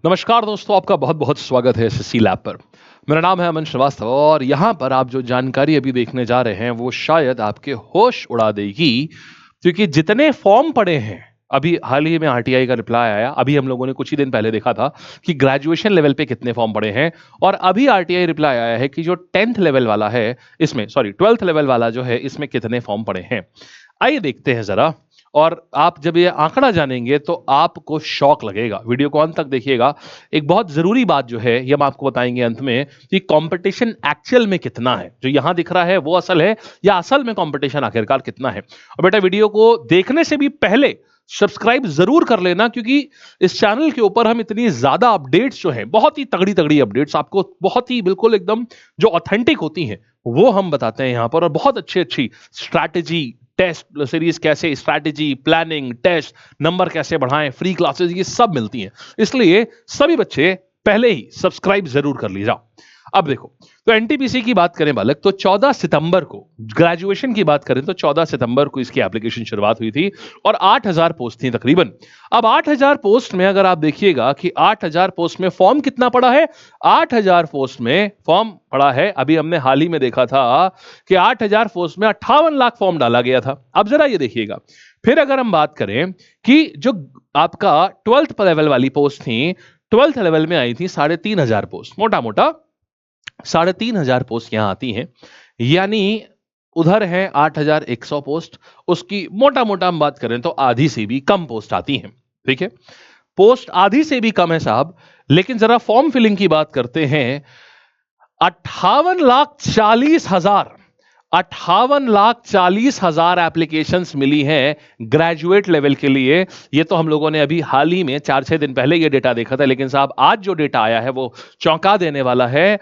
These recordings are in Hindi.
नमस्कार दोस्तों, आपका बहुत बहुत स्वागत है एसएससी लैब पर। मेरा नाम है अमन श्रीवास्तव और यहाँ पर आप जो जानकारी अभी देखने जा रहे हैं वो शायद आपके होश उड़ा देगी, क्योंकि जितने फॉर्म पड़े हैं, अभी हाल ही में आरटीआई का रिप्लाई आया। अभी हम लोगों ने कुछ ही दिन पहले देखा था कि ग्रेजुएशन लेवल पे कितने फॉर्म पड़े हैं, और अभी आरटीआई रिप्लाई आया है कि जो 10th लेवल वाला है इसमें, सॉरी 12th लेवल वाला जो है इसमें कितने फॉर्म पड़े हैं। आइए देखते हैं जरा। और आप जब ये आंकड़ा जानेंगे तो आपको शॉक लगेगा। वीडियो को अंत तक देखिएगा। एक बहुत जरूरी बात जो है ये हम आपको बताएंगे अंत में कि कंपटीशन एक्चुअल में कितना है। जो यहां दिख रहा है वो असल है या असल में कंपटीशन आखिरकार कितना है। और बेटा, वीडियो को देखने से भी पहले सब्सक्राइब जरूर कर लेना, क्योंकि इस चैनल के ऊपर हम इतनी ज्यादा अपडेट्स जो है, बहुत ही तगड़ी तगड़ी अपडेट्स आपको, बहुत ही बिल्कुल एकदम जो ऑथेंटिक होती हैं वो हम बताते हैं यहां पर। और बहुत अच्छी अच्छी स्ट्रैटेजी, टेस्ट सीरीज कैसे, स्ट्रैटेजी, प्लानिंग, टेस्ट, नंबर कैसे बढ़ाएं, फ्री क्लासेस, ये सब मिलती हैं। इसलिए सभी बच्चे पहले ही सब्सक्राइब जरूर कर लीजिए। अब देखो, तो एनटीपीसी की बात करें बालक, तो 14 सितंबर को, ग्रेजुएशन की बात करें तो 14 सितंबर को इसकी एप्लीकेशन शुरुआत हुई थी और 8000 पोस्ट थी तकरीबन। अब 8000 पोस्ट में अगर आप देखिएगा कि 8000 पोस्ट में फॉर्म कितना पड़ा है, 8000 पोस्ट में फॉर्म पड़ा है, अभी हमने हाल ही में देखा था कि 8000 पोस्ट में 58 लाख फॉर्म डाला गया था। अब जरा ये देखिएगा, फिर अगर हम बात करें कि जो आपका 12th लेवल वाली पोस्ट थी, 12th लेवल में आई थी 3500 पोस्ट, मोटा मोटा 3500 पोस्ट यहां आती हैं। यानी उधर है 8100 पोस्ट, उसकी मोटा मोटा हम बात करें तो आधी से भी कम पोस्ट आती हैं। ठीक है, पोस्ट आधी से भी कम है साहब। लेकिन जरा फॉर्म फिलिंग की बात करते हैं, 58,40,000, 58,40,000 एप्लीकेशंस मिली हैं ग्रेजुएट लेवल के लिए। ये तो हम लोगों ने अभी हाल ही में 4-6 दिन पहले ये डेटा देखा था, लेकिन साहब आज जो डेटा आया है वो चौंका देने वाला है।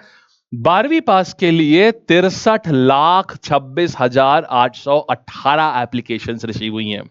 12वीं पास के लिए 63,26,818 एप्लीकेशंस रिसीव हुई हैं।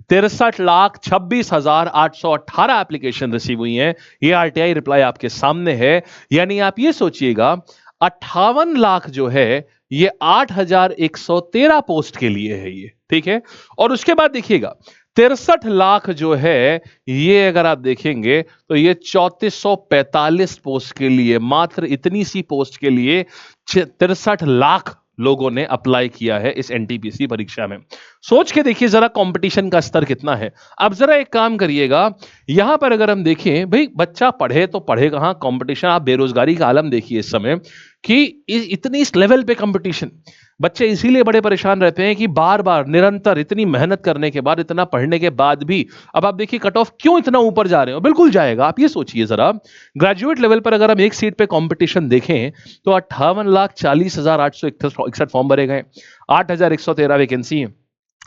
63,26,818 एप्लीकेशन रिसीव हुई हैं। ये आरटीआई रिप्लाई आपके सामने है। यानी आप ये सोचिएगा, 58 लाख जो है ये 8,113 पोस्ट के लिए है ये। ठीक है, और उसके बाद देखिएगा 63 लाख जो है ये अगर आप देखेंगे तो ये 3445 पोस्ट के लिए, मात्र इतनी सी पोस्ट के लिए 63 लाख लोगों ने अप्लाई किया है इस एनटीपीसी परीक्षा में। सोच के देखिए जरा कंपटीशन का स्तर कितना है। अब जरा एक काम करिएगा, यहां पर अगर हम देखें, भाई बच्चा पढ़े तो पढ़े कहां, कंपटीशन, आप बेरोजगारी का आलम देखिए इस समय कि इतनी इस लेवल पे कंपटीशन। बच्चे इसीलिए बड़े परेशान रहते हैं कि बार बार निरंतर इतनी मेहनत करने के बाद, इतना पढ़ने के बाद भी, अब आप देखिए कट ऑफ क्यों इतना ऊपर जा रहे हो। बिल्कुल जाएगा, आप ये सोचिए जरा, ग्रेजुएट लेवल पर अगर हम एक सीट पे कंपटीशन देखें तो 58,40,861 फॉर्म भरे गए, 8,113 वैकेंसी है।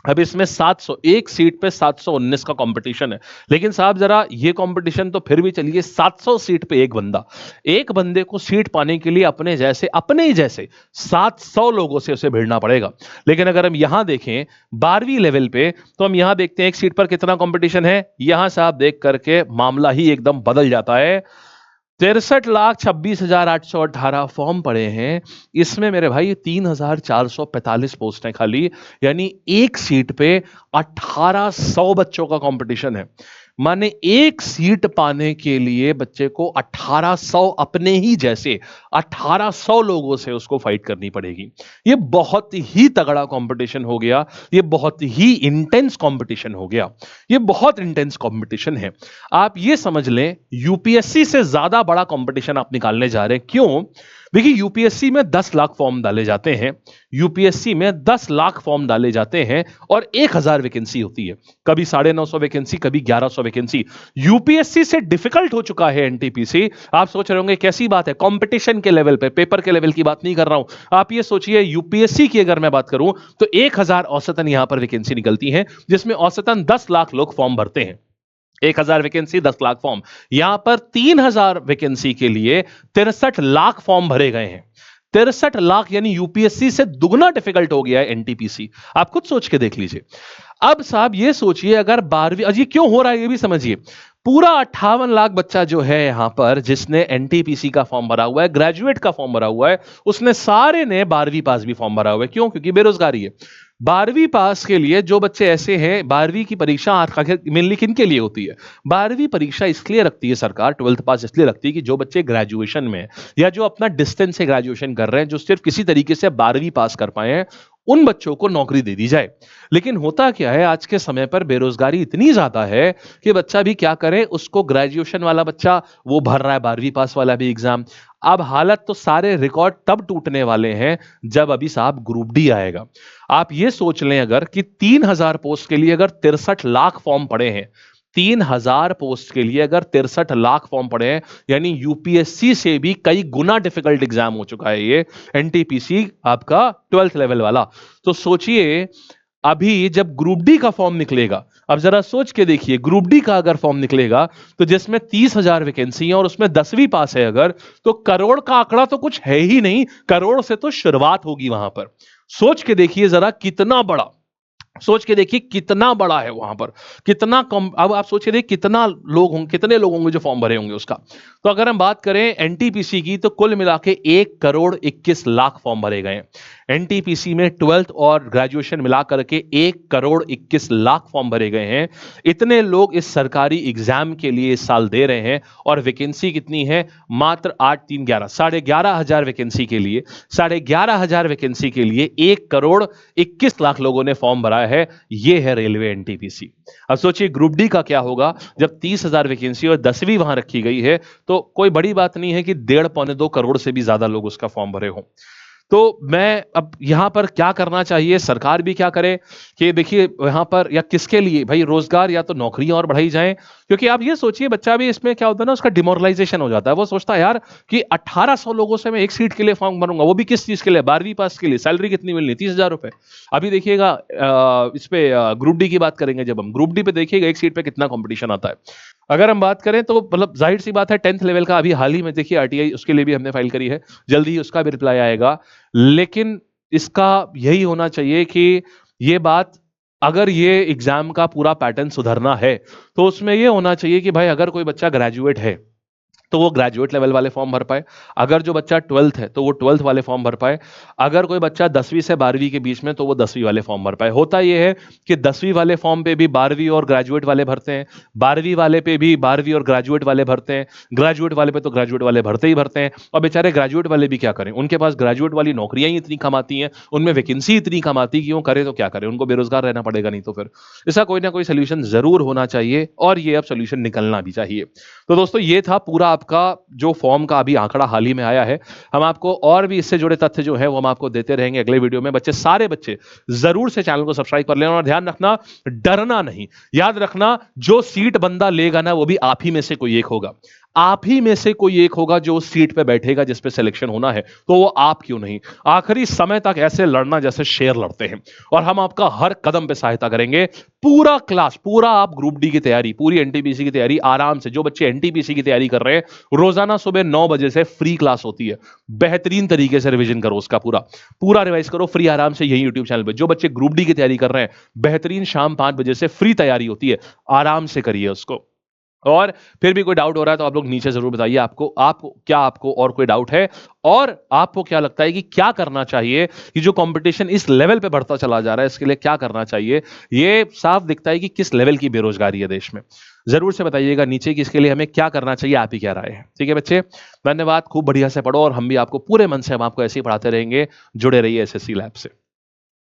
अब इसमें 700, एक सीट पे 719 का कंपटीशन है। लेकिन साहब जरा ये कंपटीशन तो फिर भी चलिए, 700 सीट पे एक बंदा, एक बंदे को सीट पाने के लिए अपने ही जैसे 700 लोगों से उसे भिड़ना पड़ेगा। लेकिन अगर हम यहां देखें 12वीं लेवल पे, तो हम यहां देखते हैं एक सीट पर कितना कंपटीशन है। यहां से आप देख करके मामला ही एकदम बदल जाता है। 63,26,818 फॉर्म पड़े हैं। इसमें मेरे भाई 3,445 पोस्ट हैं खाली। यानी एक सीट पे 1,800 बच्चों का कंपटीशन है। माने एक सीट पाने के लिए बच्चे को 1,800 अपने ही जैसे 1,800 लोगों से उसको फाइट करनी पड़ेगी। ये बहुत ही तगड़ा कंपटीशन हो गया, ये बहुत ही इंटेंस कंपटीशन हो गया, ये बहुत इंटेंस कंपटीशन है। आप ये समझ लें यूपीएससी से ज्यादा बड़ा कंपटीशन आप निकालने जा रहे हैं। क्यों? देखिए, यूपीएससी में 10 लाख फॉर्म डाले जाते हैं, यूपीएससी में 10 लाख फॉर्म डाले जाते हैं और 1,000 वैकेंसी होती है। कभी 950 वैकेंसी, कभी 1100 वैकेंसी। यूपीएससी से डिफिकल्ट हो चुका है एनटीपीसी। आप सोच रहे होंगे कैसी बात है, कंपटीशन के लेवल पे, पेपर के लेवल की बात नहीं कर रहा हूं। आप ये सोचिए, यूपीएससी की अगर मैं बात करूं तो 1,000 औसतन यहां पर वैकेंसी निकलती है, जिसमें औसतन 10 लाख लोग फॉर्म भरते हैं। 1,000 वैकेंसी, 10 लाख फॉर्म। यहां पर 3,000 वैकेंसी के लिए 63 लाख फॉर्म भरे गए हैं। 63 लाख, यानी यूपीएससी से दुगना डिफिकल्ट हो गया है एनटीपीसी। आप खुद सोच के देख लीजिए। अब साहब ये सोचिए, अगर 12वीं, ये क्यों हो रहा है ये भी समझिए। पूरा 58 लाख बच्चा जो है यहां पर, जिसने एनटीपीसी का फॉर्म भरा हुआ है, ग्रेजुएट का फॉर्म भरा हुआ है, उसने सारे ने 12वीं पास भी फॉर्म भरा हुआ है। क्यों? क्योंकि बेरोजगारी है। 12वीं पास के लिए जो बच्चे ऐसे हैं, 12वीं की परीक्षा आखिर मेनली किनके लिए होती है? 12वीं परीक्षा इसलिए रखती है सरकार, 12th पास इसलिए रखती है कि जो बच्चे ग्रेजुएशन में हैं या जो अपना डिस्टेंस से ग्रेजुएशन कर रहे हैं, जो सिर्फ किसी तरीके से 12वीं पास कर पाए हैं, उन बच्चों को नौकरी दे दी जाए। लेकिन होता क्या है, आज के समय पर बेरोजगारी इतनी ज्यादा है कि बच्चा भी क्या करे, उसको ग्रेजुएशन वाला बच्चा वो भर रहा है 12वीं पास वाला भी एग्जाम। अब हालत तो सारे रिकॉर्ड तब टूटने वाले हैं जब अभी साहब ग्रुप डी आएगा। आप ये सोच लें अगर कि 3000 पोस्ट के लिए अगर 63 लाख फॉर्म पड़े हैं, 3000 पोस्ट के लिए अगर 63 लाख फॉर्म पड़े हैं, यानी यूपीएससी से भी कई गुना डिफिकल्ट एग्जाम हो चुका है ये एनटीपीसी आपका 12th लेवल वाला। तो सोचिए, अभी जब ग्रुप डी का फॉर्म निकलेगा, अब जरा सोच के देखिए, ग्रुप डी का अगर फॉर्म निकलेगा तो जिसमें 30,000 वैकेंसी है और उसमें 10वीं पास है अगर, तो करोड़ का आंकड़ा तो कुछ है ही नहीं, करोड़ से तो शुरुआत होगी वहां पर। सोच के देखिए जरा कितना बड़ा, सोच के देखिए कितना बड़ा है वहां पर, कितना कम। अब आप सोच के देखिए कितना लोग होंगे, कितने लोग होंगे जो फॉर्म भरे होंगे उसका। तो अगर हम बात करें एनटीपीसी की, तो कुल मिला के 1 करोड़ 21 लाख फॉर्म भरे गए हैं। एनटीपीसी में 12th और ग्रेजुएशन मिला करके 1 करोड़ 21 लाख फॉर्म भरे गए हैं। इतने लोग इस सरकारी एग्जाम के लिए इस साल दे रहे हैं और वैकेंसी कितनी है? मात्र 8 3 11 11,500 वैकेंसी के लिए, 11,500 वैकेंसी के लिए 1 करोड़ 21 लाख लोगों ने फॉर्म भरा है। यह है रेलवे एनटीपीसी। अब सोचिए ग्रुप डी का क्या होगा जब 30,000 वैकेंसी और 10वीं वहां रखी गई है। तो कोई बड़ी बात नहीं है कि 1.5 पौने 2 करोड़ से भी ज्यादा लोग उसका फॉर्म भरे हों। तो मैं अब यहां पर क्या करना चाहिए, सरकार भी क्या करे कि देखिए यहां पर या किसके लिए भाई रोजगार या तो नौकरियां और बढ़ाई जाएं। क्योंकि आप ये सोचिए, बच्चा भी इसमें क्या होता है ना, उसका डिमोरलाइजेशन हो जाता है। वो सोचता है यार कि 1800 लोगों से मैं एक सीट के लिए फॉर्म भरूंगा, वो भी किस चीज के लिए? 12वीं पास के लिए। सैलरी कितनी मिलनी? 30,000 रुपए। अभी देखिएगा इस पे ग्रुप डी की बात करेंगे जब हम, ग्रुप डी पे देखिएगा एक सीट पे कितना कंपटीशन आता है। अगर हम बात करें तो मतलब जाहिर सी बात है 10th लेवल का अभी हाल ही में देखिए आरटीआई, उसके लिए भी हमने फाइल करी है, जल्दी ही उसका भी रिप्लाई आएगा। लेकिन इसका यही होना चाहिए कि ये बात, अगर ये एग्जाम का पूरा पैटर्न सुधरना है तो उसमें ये होना चाहिए कि भाई अगर कोई बच्चा ग्रेजुएट है तो वो ग्रेजुएट लेवल वाले फॉर्म भर पाए, अगर जो बच्चा 12th है तो वो 12th वाले फॉर्म भर पाए, अगर कोई बच्चा 10वीं से 12वीं के बीच में तो वो 10वीं वाले फॉर्म भर पाए। होता ये है कि 10वीं वाले फॉर्म पे भी 12वीं और ग्रेजुएट वाले भरते हैं, 12वीं वाले पे भी 12वीं और ग्रेजुएट वाले भरते हैं, ग्रेजुएट वाले पे तो ग्रेजुएट वाले भरते ही भरते हैं। और बेचारे ग्रेजुएट वाले भी क्या करें, उनके पास ग्रेजुएट वाली नौकरियां ही इतनी कम आती हैं, उनमें वैकेंसी इतनी कम आती कि वो करे तो क्या करे, उनको बेरोजगार रहना पड़ेगा नहीं तो फिर। इसका कोई ना कोई सोल्यूशन जरूर होना चाहिए और ये अब सोल्यूशन निकलना भी चाहिए। तो दोस्तों ये था पूरा आपका जो फॉर्म का अभी आंकड़ा हाल ही में आया है। हम आपको और भी इससे जुड़े तथ्य जो है वो हम आपको देते रहेंगे अगले वीडियो में। बच्चे, सारे बच्चे जरूर से चैनल को सब्सक्राइब कर लेना और ध्यान रखना, डरना नहीं। याद रखना, जो सीट बंदा लेगा ना वो भी आप ही में से कोई एक होगा, आप ही में से कोई एक होगा जो उस सीट पे बैठेगा जिस पे सिलेक्शन होना है। तो वो आप क्यों नहीं, आखिरी समय तक ऐसे लड़ना जैसे शेर लड़ते हैं और हम आपका हर कदम पे सहायता करेंगे। पूरा क्लास, पूरा आप ग्रुप डी की तैयारी, पूरी एनटीपीसी की तैयारी आराम से, जो बच्चे एनटीपीसी की तैयारी कर रहे हैं, रोजाना सुबह 9 बजे से फ्री क्लास होती है। बेहतरीन तरीके से रिवीजन करो, उसका पूरा पूरा रिवाइज करो फ्री आराम से यही यूट्यूब चैनल पे। जो बच्चे ग्रुप डी की तैयारी कर रहे हैं, बेहतरीन शाम 5 बजे से फ्री तैयारी होती है, आराम से करिए उसको। और फिर भी कोई डाउट हो रहा है तो आप लोग नीचे जरूर बताइए, आपको और कोई डाउट है, और आपको क्या लगता है कि क्या करना चाहिए कि जो कंपटीशन इस लेवल पे बढ़ता चला जा रहा है इसके लिए क्या करना चाहिए। ये साफ दिखता है कि किस लेवल की बेरोजगारी है देश में। जरूर से बताइएगा नीचे कि इसके लिए हमें क्या करना चाहिए, आप ही क्या राय है। ठीक है बच्चे, धन्यवाद, खूब बढ़िया से पढ़ो और हम भी आपको पूरे मन से, हम आपको ऐसे ही पढ़ाते रहेंगे। जुड़े रहिए एसएससी लैब से।